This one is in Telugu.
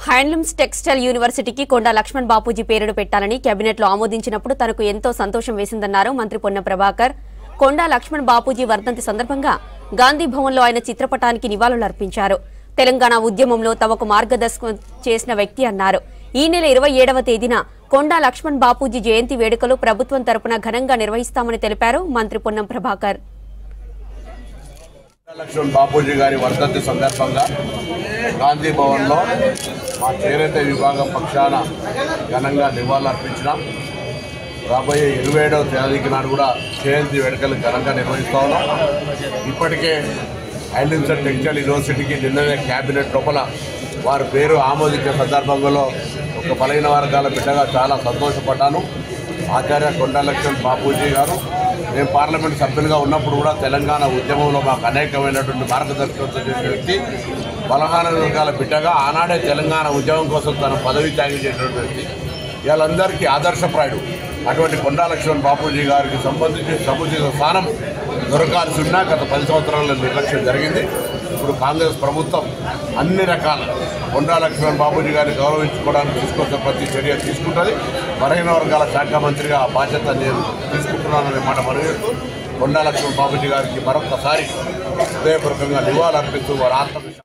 హ్యాండ్లూమ్స్ టెక్స్టైల్ యూనివర్సిటీకి కొండా లక్ష్మణ్ బాపూజీ పేరును పెట్టాలని కేబినెట్లో ఆమోదించినప్పుడు తనకు ఎంతో సంతోషం వేసిందన్నారు మంత్రి పొన్నం ప్రభాకర్. కొండా లక్ష్మణ్ బాపూజీ వర్ధంతి సందర్భంగా గాంధీ భవన్లో ఆయన చిత్రపటానికి నివాళులర్పించారు. తెలంగాణ ఉద్యమంలో తమకు మార్గదర్శకం చేసిన వ్యక్తి అన్నారు. ఈ నెల 27వ తేదీన కొండా లక్ష్మణ్ బాపూజీ జయంతి వేడుకలు ప్రభుత్వం తరపున ఘనంగా నిర్వహిస్తామని తెలిపారు మంత్రి పొన్నం ప్రభాకర్. లక్ష్మణ్ బాపూజీ గారి వర్ధంతి సందర్భంగా గాంధీ భవన్లో మా చేనేత విభాగం పక్షాన ఘనంగా నివాళులర్పించినాం. రాబోయే 27వ తేదీకి నాడు కూడా జయంతి వేడుకలు ఘనంగా నిర్వహిస్తూ ఉన్నాం. ఇప్పటికే హ్యాండ్లూమ్స్ అండ్ టెక్స్టైల్ యూనివర్సిటీకి నిన్ననే క్యాబినెట్ లోపల వారి పేరు ఆమోదించే సందర్భంలో ఒక బలహీన వర్గాల బిడ్డగా చాలా సంతోషపడ్డాను. ఆచార్య కొండా లక్ష్మణ్ బాపూజీ గారు మేము పార్లమెంట్ సభ్యులుగా ఉన్నప్పుడు కూడా తెలంగాణ ఉద్యమంలో మాకు అనేకమైనటువంటి మార్గదర్శకత్వం చేసిన వ్యక్తి, బలహీన వర్గాల బిడ్డగా ఆనాడే తెలంగాణ ఉద్యమం కోసం తన పదవి త్యాగం చేసినటువంటి వ్యక్తి, వీళ్ళందరికీ ఆదర్శప్రాయుడు. అటువంటి కొండా లక్ష్మణ్ బాపూజీ గారికి సంబంధించి సముచిత స్థానం దొరకాల్సి ఉన్నా గత 10 సంవత్సరాల నిర్లక్ష్యం జరిగింది. ఇప్పుడు కాంగ్రెస్ ప్రభుత్వం అన్ని రకాల కొండా లక్ష్మణ్ బాపూజీ గారిని గౌరవించుకోవడానికి తీసుకొచ్చే ప్రతి చర్య తీసుకుంటుంది. బలహీన వర్గాల శాఖ మంత్రిగా ఆ బాధ్యత నేను తీసుకుంటున్నాననే మాట మనవేస్తూ కొండా లక్ష్మణ్ బాపూజీ గారికి మరొకసారి హృదయపూర్వకంగా నివాళులర్పిస్తూ వారి ఆత్మ